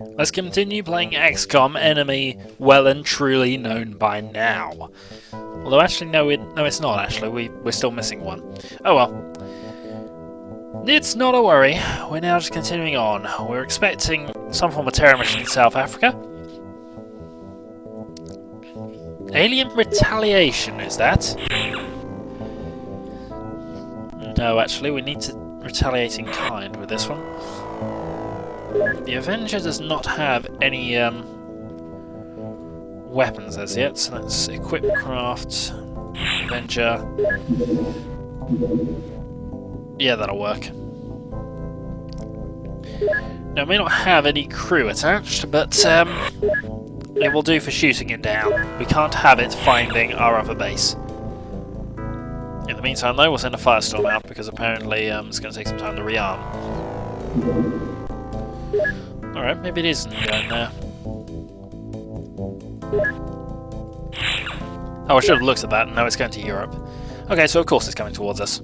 Let's continue playing XCOM, enemy well and truly known by now. Although actually, no, it's not actually. We're still missing one. Oh well. It's not a worry. We're now just continuing on. We're expecting some form of terror mission in South Africa. Alien retaliation, is that? No, actually, we need to retaliate in kind with this one. The Avenger does not have any weapons as yet, so let's equip craft Avenger. Yeah, that'll work. Now, it may not have any crew attached, but it will do for shooting it down. We can't have it finding our other base. In the meantime, though, we'll send a firestorm out because apparently it's going to take some time to rearm. Alright, maybe it isn't going there. Oh, I should have looked at that. No, it's going to Europe. Okay, so of course it's coming towards us.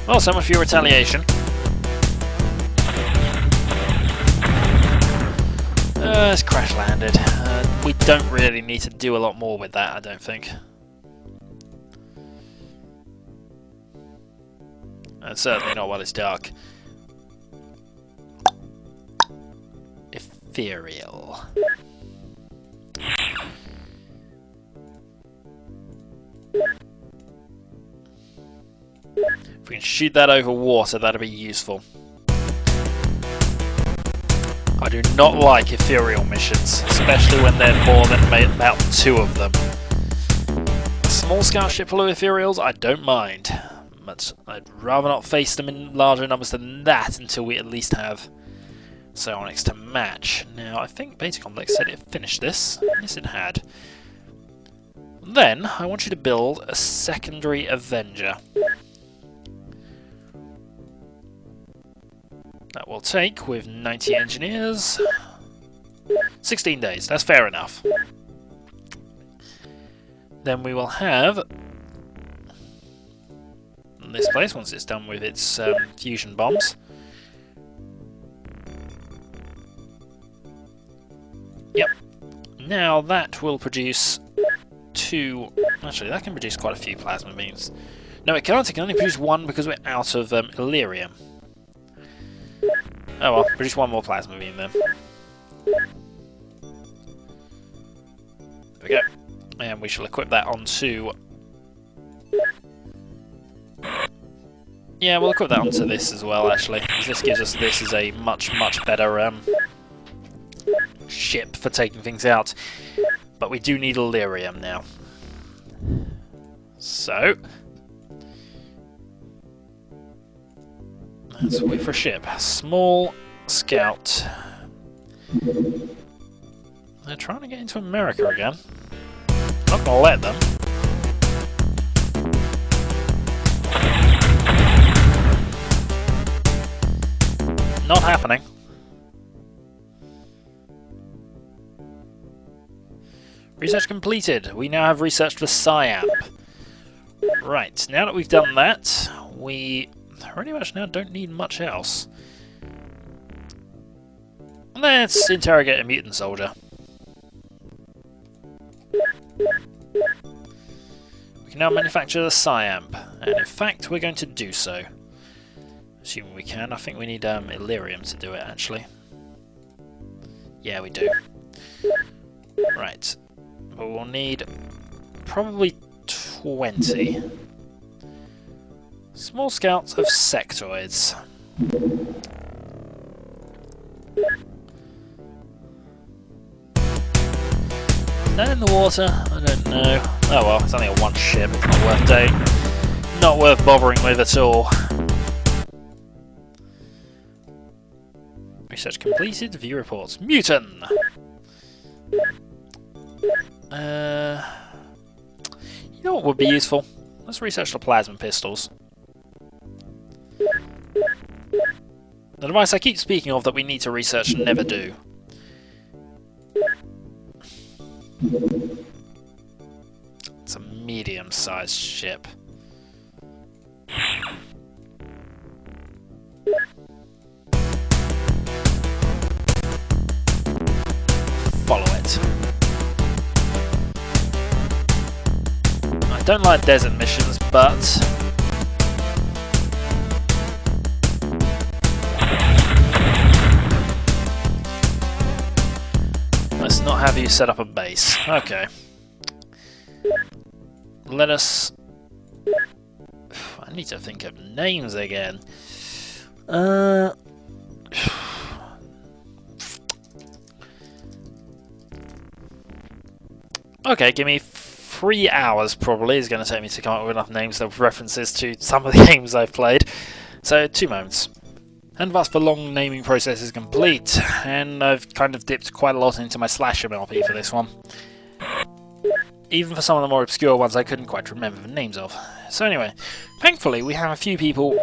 Well, so much for your retaliation. It's crash landed. We don't really need to do a lot more with that, I don't think. And certainly not while it's dark. Ethereal. If we can shoot that over water, that'd be useful. I do not like ethereal missions, especially when there are more than about 2 of them. A small scout ship full of ethereals, I don't mind. But I'd rather not face them in larger numbers than that until we at least have psionics to match. Now, I think Beta Complex said it finished this. Yes, it had. Then, I want you to build a secondary Avenger. That will take, with 90 engineers, 16 days. That's fair enough. Then we will have this place, once it's done with its fusion bombs. Yep. Now that will produce 2... Actually, that can produce quite a few plasma beams. No, it can't. It can only produce 1 because we're out of Illyrium. Oh well, produce 1 more plasma beam then. There we go. And we shall equip that onto... Yeah, we'll equip that onto this as well, actually. This gives us this as a much better ship for taking things out. But we do need Illyrium now. So... Let's wait for a ship. Small scout. They're trying to get into America again. Not gonna let them. Not happening. Research completed. We now have researched for Siam. Right, now that we've done that, we pretty much now don't need much else. Let's interrogate a mutant soldier. We can now manufacture the Siam, and in fact we're going to do so. Assuming we can. I think we need Illyrium to do it, actually. Yeah, we do. Right. But we'll need probably 20 small scouts of sectoids. Is that in the water? I don't know. Oh well, it's only a 1 ship. It's not worth doing. Not worth bothering with at all. Research completed. View reports. Mutant! You know what would be useful? Let's research the plasma pistols. The device I keep speaking of that we need to research and never do. It's a medium-sized ship. don't like desert missions, but let's not have you set up a base. Okay. Let us... I need to think of names again. Okay, give me 3 hours probably. It's going to take me to come up with enough names of references to some of the games I've played. So, 2 moments. And thus the long naming process is complete, and I've kind of dipped quite a lot into my slash MLP for this one. Even for some of the more obscure ones I couldn't quite remember the names of. So anyway, thankfully we have a few people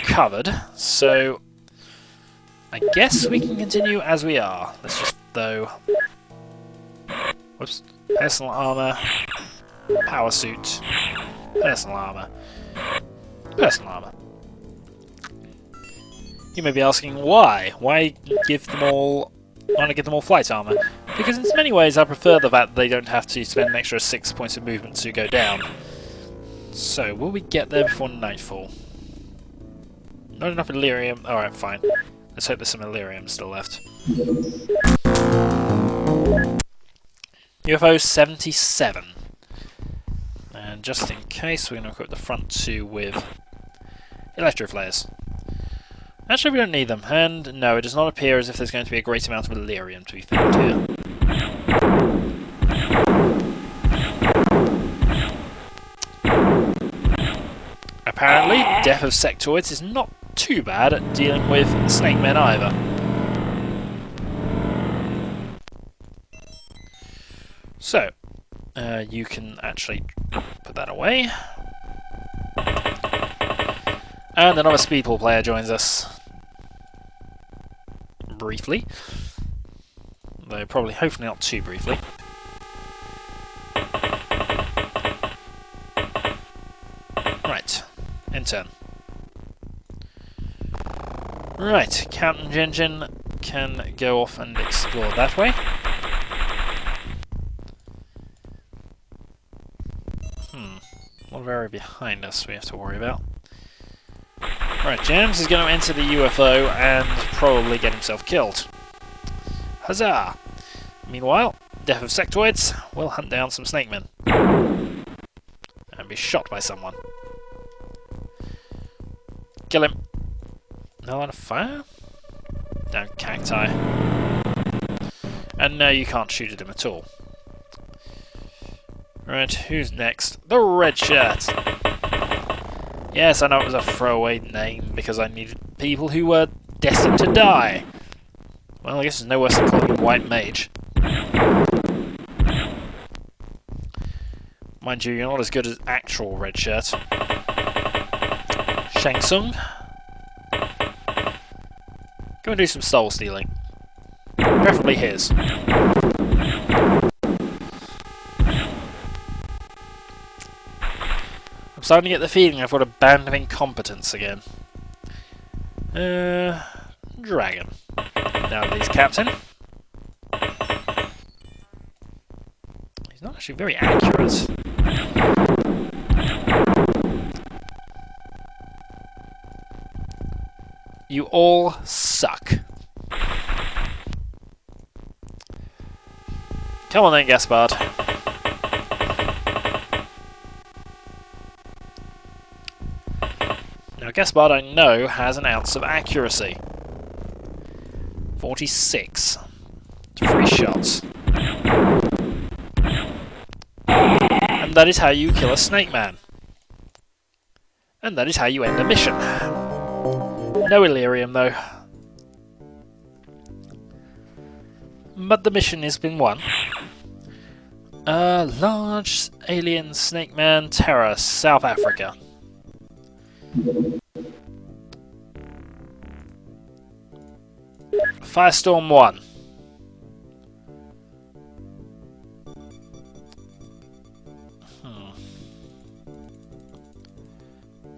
covered, so I guess we can continue as we are. Let's just, though... Whoops. Personal armour, power suit, personal armour, personal armour. You may be asking why? Why give them all... want to give them all flight armour? Because in many ways I prefer the fact that they don't have to spend an extra 6 points of movement to go down. So, will we get there before nightfall? Not enough Illyrium. Alright, fine. Let's hope there's some Illyrium still left. UFO 77. And just in case, we're going to equip the front 2 with electroflares. Actually, we don't need them, and no, it does not appear as if there's going to be a great amount of Illyrium to be found here. Apparently, Death of Sectoids is not too bad at dealing with snakemen either. So, you can actually put that away. And another Speedball player joins us. Briefly. Though probably, hopefully not too briefly. Right, in turn. Right, Captain Gengen can go off and explore that way. What area behind us we have to worry about? Right, James is going to enter the UFO and probably get himself killed. Huzzah! Meanwhile, Death of Sectoids will hunt down some snakemen. And be shot by someone. Kill him. No line of fire? Down cacti. And no, you can't shoot at him at all. Right, who's next? The red shirt! Yes, I know it was a throwaway name because I needed people who were destined to die. Well, I guess there's no worse than calling him White Mage. Mind you, you're not as good as actual red shirt. Shang. Go and do some soul stealing. Preferably his. I'm starting to get the feeling I've got a band of incompetence again. Dragon. Now that he's captain. He's not actually very accurate. You all suck. Come on then, Gaspard. Now, Gaspard, I know, has an ounce of accuracy. 46. 3 shots. And that is how you kill a snake man. And that is how you end a mission. No Illyrium, though. But the mission has been won. Large alien snake man terror, South Africa. Firestorm 1.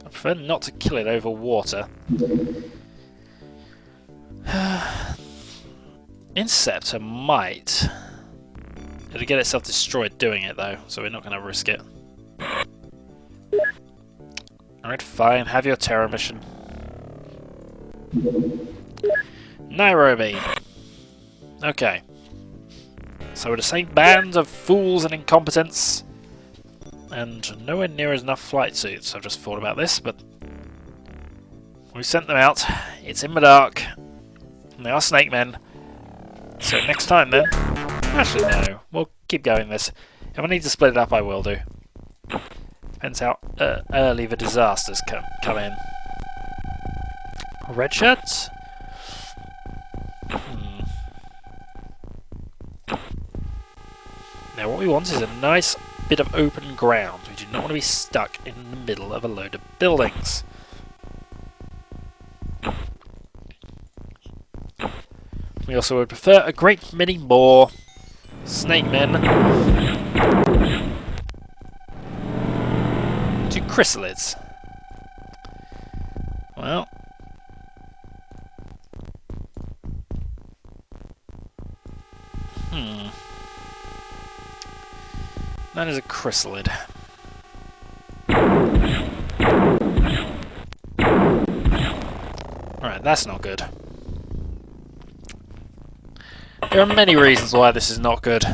I prefer not to kill it over water. Interceptor might. It'll get itself destroyed doing it though, so we're not going to risk it. Alright, fine. Have your terror mission. Nairobi. Okay. So we're the same band of fools and incompetents, and nowhere near enough flight suits. I've just thought about this, but we sent them out. It's in the dark, and they are snakemen. So next time then... Actually no, we'll keep going this. If I need to split it up, I will do. Depends how early the disasters come in. Red shirts? Now what we want is a nice bit of open ground. We do not want to be stuck in the middle of a load of buildings. We also would prefer a great many more snakemen to chrysalids. Well, that is a chrysalid. Alright, that's not good. There are many reasons why this is not good.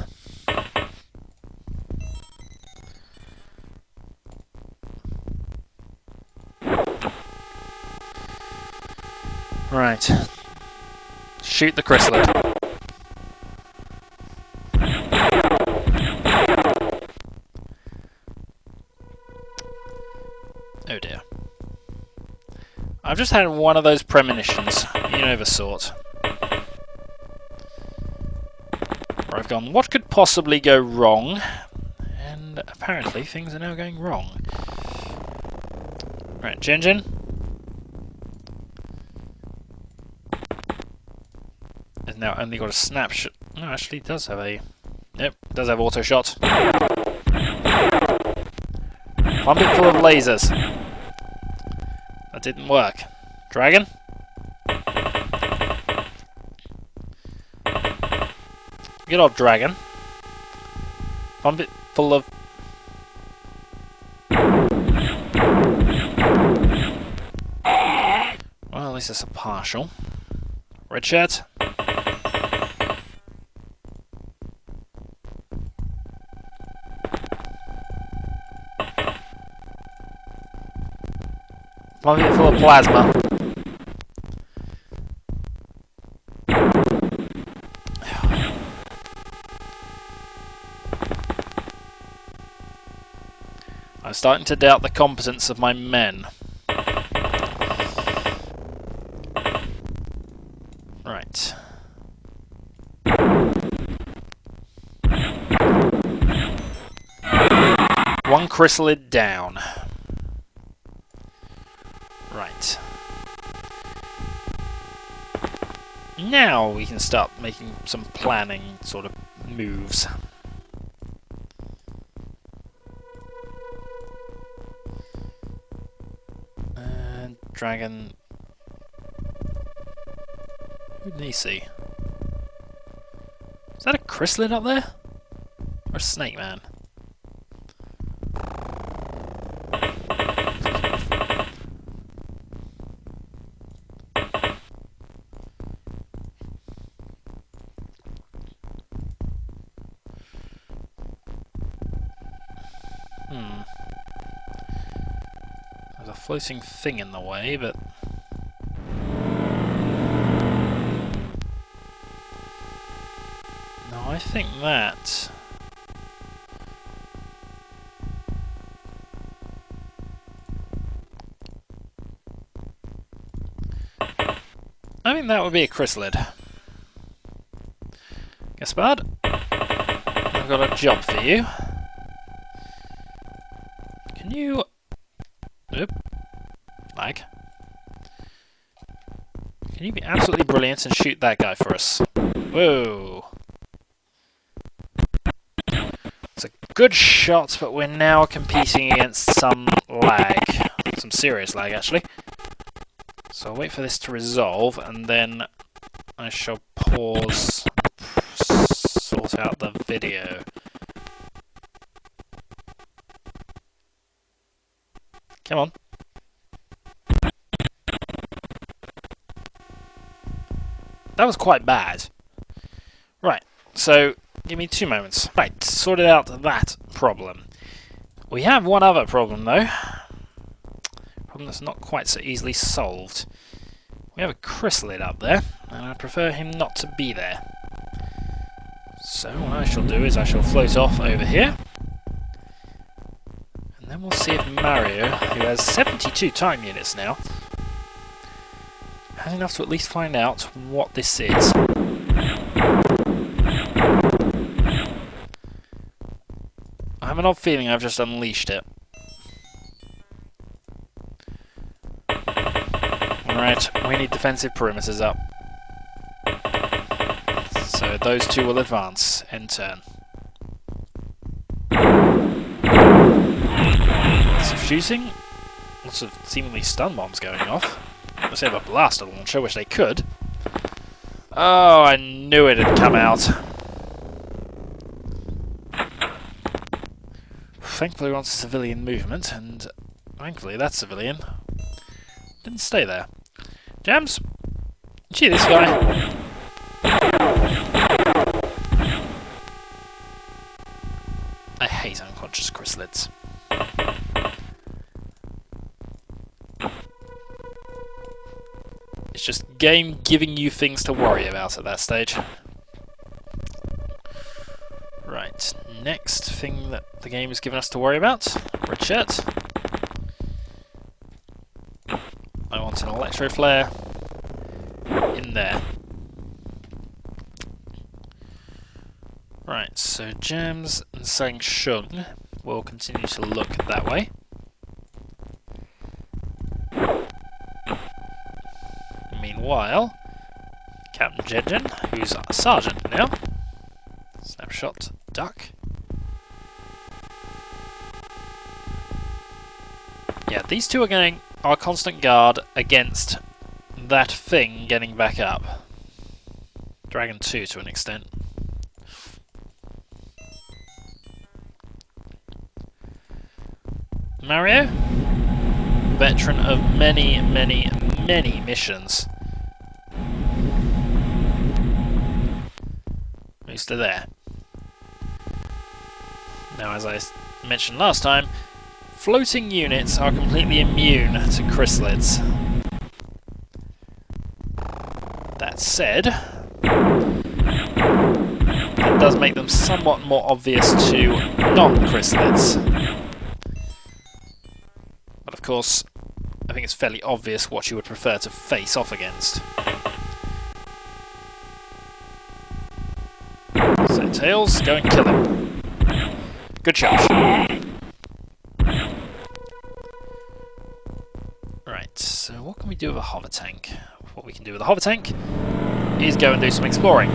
Right. Shoot the chrysalid. Oh dear. I've just had one of those premonitions. You know the sort. Where I've gone, what could possibly go wrong? And apparently things are now going wrong. Right, Gengen. Has now only got a snapshot. No, actually it does have a... Yep, it does have auto shot. Pump it full of lasers. That didn't work. Dragon? Get off, dragon. Pump it full of... Well, at least it's a partial. Red shirt. Pump it full of plasma. I'm starting to doubt the competence of my men. Right. One chrysalid down. Right. Now we can start making some planning sort of moves. Dragon. Who did he see? Is that a chrysalid up there? Or a snake man? There's a floating thing in the way, but... No, I think that... I think that would be a chrysalid. Gaspard, I've got a job for you. Can you... Oop. Lag. Can you be absolutely brilliant and shoot that guy for us? Whoa. It's a good shot, but we're now competing against some lag. Some serious lag, actually. So I'll wait for this to resolve, and then I shall pause, sort out the video. Come on. That was quite bad. Right, so give me 2 moments. Right, sorted out that problem. We have one other problem though. Problem that's not quite so easily solved. We have a chrysalid up there, and I prefer him not to be there. So what I shall do is I shall float off over here. And then we'll see if Mario, who has 72 time units now, has enough to at least find out what this is. I have an odd feeling I've just unleashed it. Alright, we need defensive perimeters up. So those two will advance in turn. Lots of shooting. Lots of seemingly stun bombs going off. Unless they have a blaster launcher, which they could. Oh, I knew it had come out. Thankfully we're on to civilian movement, and thankfully that civilian didn't stay there. Jams? Gee, this guy. I hate unconscious chrysalids. It's just game giving you things to worry about at that stage. Right, next thing that the game has given us to worry about. Red shirt. I want an electro flare in there. Right, so Jams and Shang will continue to look that way. Meanwhile, Captain Gengen, who's a sergeant now, snapshot, duck. Yeah, these two are going our constant guard against that thing getting back up. Dragon 2 to an extent. Mario, veteran of many, many, many missions. Who's still there? Now, as I mentioned last time, floating units are completely immune to chrysalids. That said, that does make them somewhat more obvious to non-chrysalids. But of course, I think it's fairly obvious what you would prefer to face off against. So Tails, go and kill him. Good charge. Right, so what can we do with a hover tank? What we can do with a hover tank is go and do some exploring.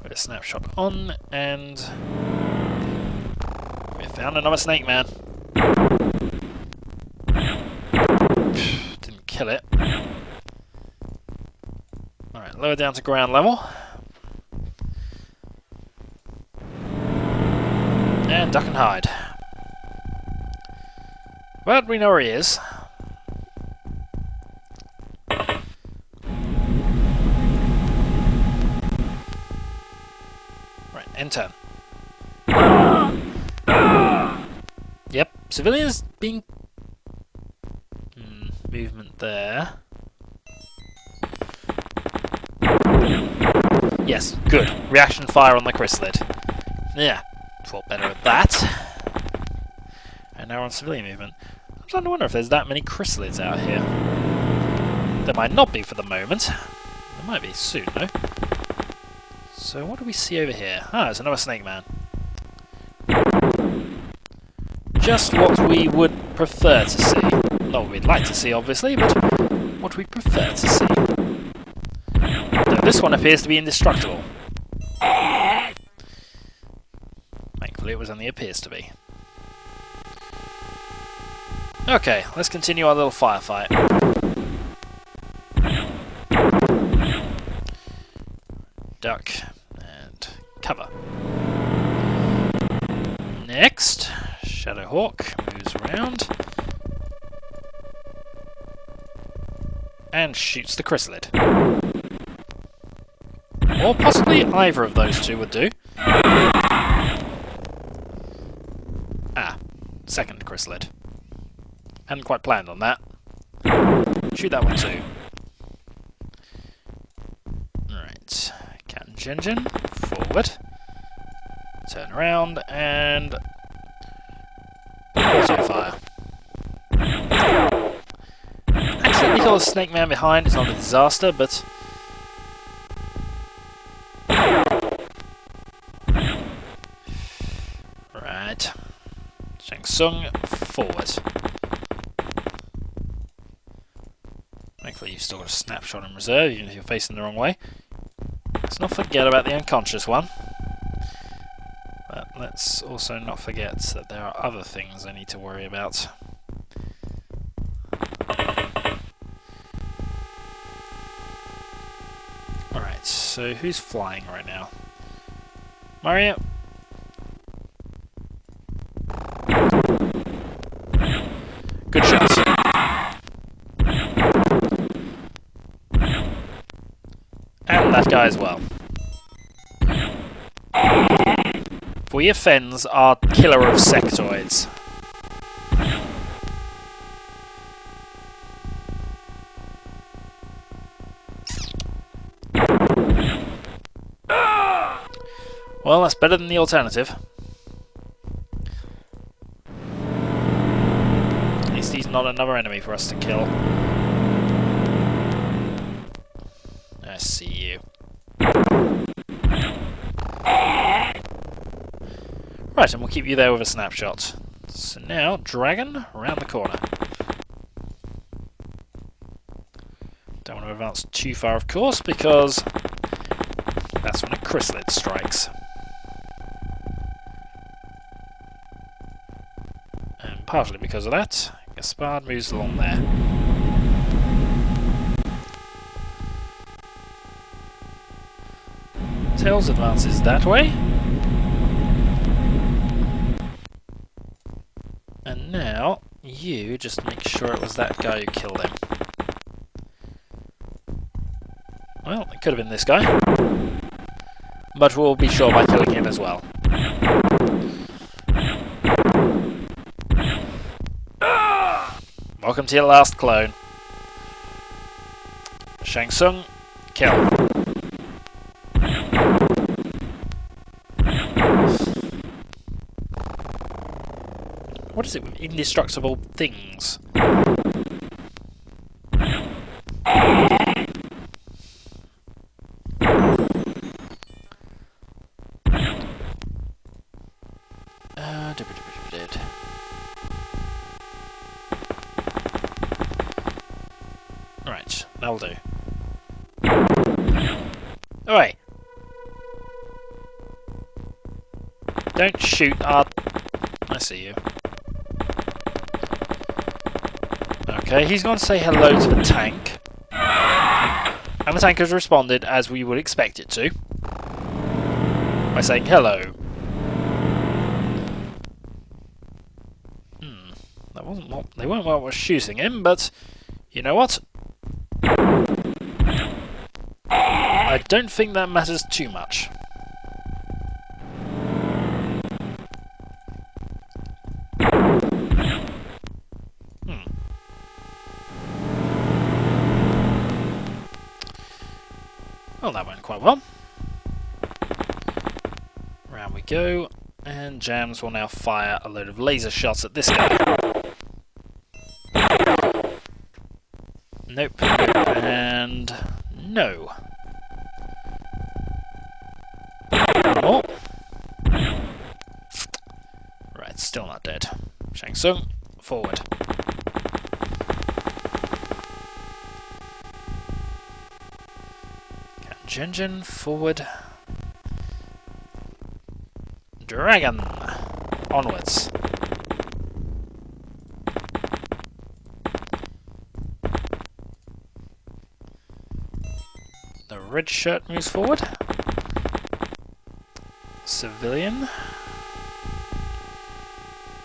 Put a snapshot on, and we found another snakeman. Didn't kill it. Alright, lower down to ground level. And duck and hide. But we know where he is. Right, end turn. Yep, civilians being... movement there. Yes, good. Reaction fire on the chrysalid. Yeah, thought better at that. And now we're on civilian movement. I'm starting to wonder if there's that many chrysalids out here. There might not be for the moment. There might be soon, though. So what do we see over here? Ah, it's another snake man. Just what we would prefer to see. Not what we'd like to see, obviously, but what we prefer to see. Though this one appears to be indestructible. Thankfully it was only appears to be. Okay, let's continue our little firefight. Duck and cover. Next, Shadowhawk moves around. and shoots the chrysalid. Or possibly either of those two would do. Ah, second chrysalid. Hadn't quite planned on that. Shoot that one too. Right, Captain Gengen, forward. Turn around and auto fire. Accidentally kill a snake man behind, it's not a disaster, but right. Tsung, forward. Thankfully you've still got a snapshot in reserve, even if you're facing the wrong way. Let's not forget about the unconscious one. But let's also not forget that there are other things I need to worry about. Alright, so who's flying right now? Mario? Good shot. And that guy as well. For your Fens are killer of sectoids. Well, that's better than the alternative. At least he's not another enemy for us to kill. I see you. Right, and we'll keep you there with a snapshot. So now, Dragon, around the corner. Don't want to advance too far, of course, because that's when a chrysalid strikes. And partially because of that, Gaspard moves along there. Tails advances that way. And now, you just make sure it was that guy who killed him. Well, it could have been this guy. But we'll be sure by killing him as well. Welcome to your last clone. Shang Tsung, kill. What is it with indestructible things? Right, that'll do. Oi! Don't shoot our... I see you. Okay, he's going to say hello to the tank. And the tank has responded as we would expect it to. By saying hello. That wasn't what... They weren't what was shooting him, but... You know what? I don't think that matters too much. Well, that went quite well. Round we go, and Jams will now fire a load of laser shots at this guy. Nope, and no. One more. Right, still not dead. Shang Tsung, forward. Gengen, forward. Dragon, onwards. The red shirt moves forward. Civilian.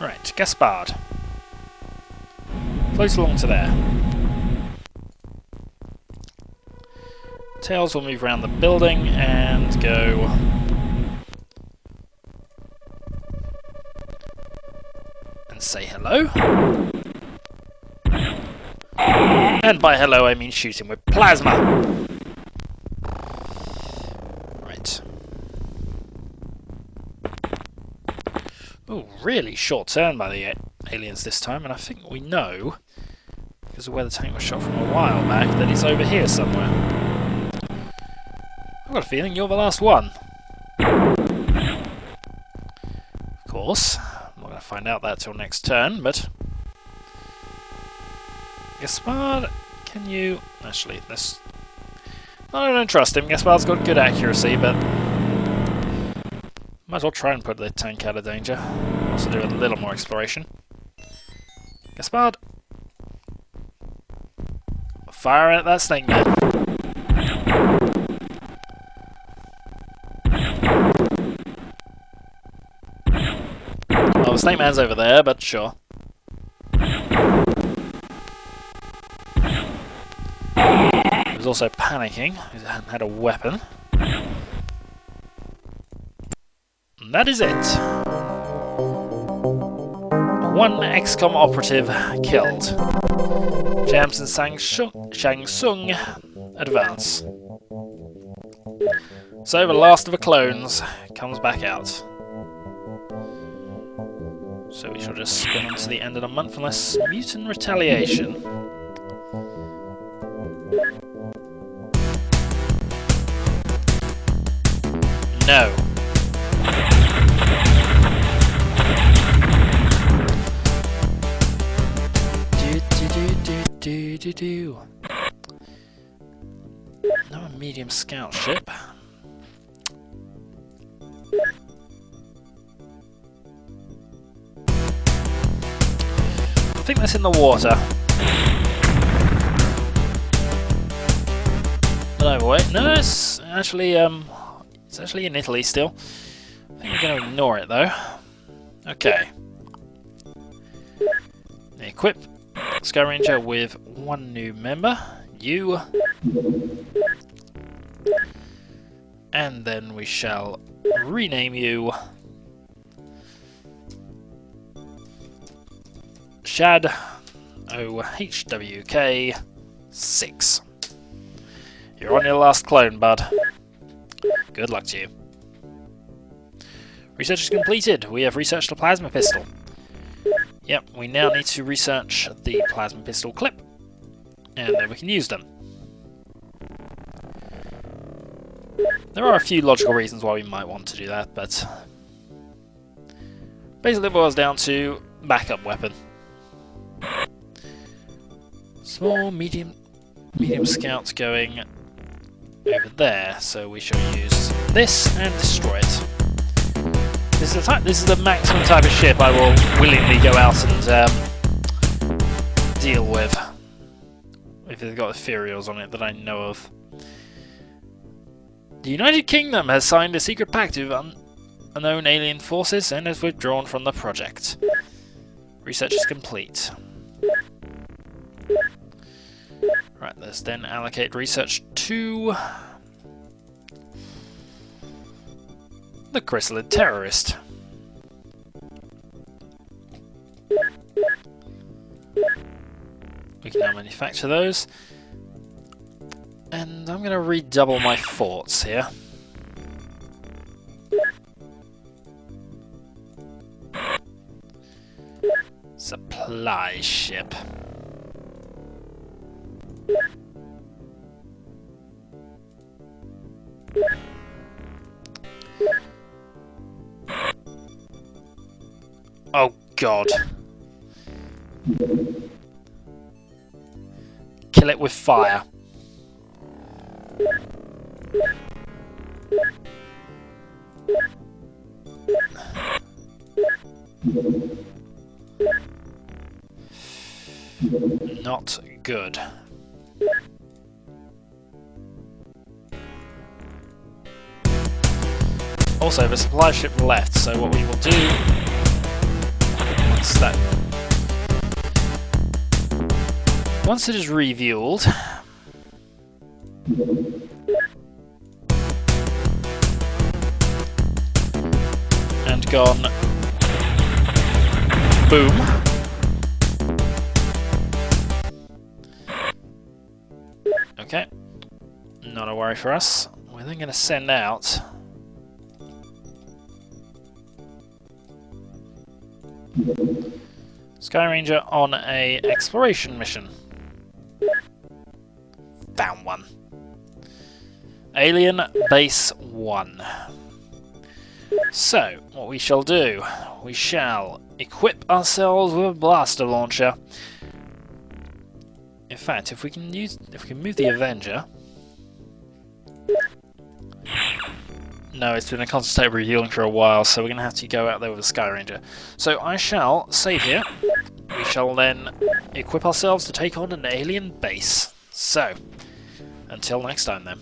Right, Gaspard. Close along to there. Tails will move around the building and go... and say hello. And by hello I mean shoot him with plasma. Right. Oh, really short turn by the aliens this time, and I think we know, because of where the tank was shot from a while back, that he's over here somewhere. I've got a feeling you're the last one. Of course, I'm not going to find out that till next turn, but... Gaspard, can you... Actually, this... I don't trust him. Gaspard's got good accuracy, but... Might as well try and put the tank out of danger. Also do a little more exploration. Gaspard! Fire at that snakeman. Well, the snakeman's over there, but sure. He was also panicking. He hadn't had a weapon. And that is it. One XCOM operative killed. Jams and Shang Tsung advance. So the last of the clones comes back out. So we shall just spin on to the end of the month unless mutant retaliation. No. Do. No, a medium scout ship. I think that's in the water. No, wait, no, it's actually in Italy still. I think we're going to ignore it though. Okay. Equip Sky Ranger with one new member, you, and then we shall rename you Shad OHWK 6. You're on your last clone, bud. Good luck to you. Research is completed. We have researched a plasma pistol. Yep, we now need to research the plasma pistol clip, and then we can use them. There are a few logical reasons why we might want to do that, but basically it boils down to backup weapon. Small, medium scouts going over there, so we shall use this and destroy it. This is the maximum type of ship I will willingly go out and deal with. If they've got ethereals on it that I know of. The United Kingdom has signed a secret pact with unknown alien forces and has withdrawn from the project. Research is complete. Right, let's then allocate research to the Chrysalid Terrorist. We can now manufacture those. And I'm going to redouble my forts here. Supply ship. Oh God. Kill it with fire. Not good. Also, the supply ship left, so what we will do once it is refueled, And gone. Boom. Okay. Not a worry for us. We're then going to send out Sky Ranger on a exploration mission. Found one. Alien Base 1. So, what we shall do, we shall equip ourselves with a blaster launcher. In fact, if we can move the Avenger. No, it's been a constant state of rehealing for a while, so we're going to have to go out there with a Sky Ranger. So I shall save here. We shall then equip ourselves to take on an alien base. So, until next time then.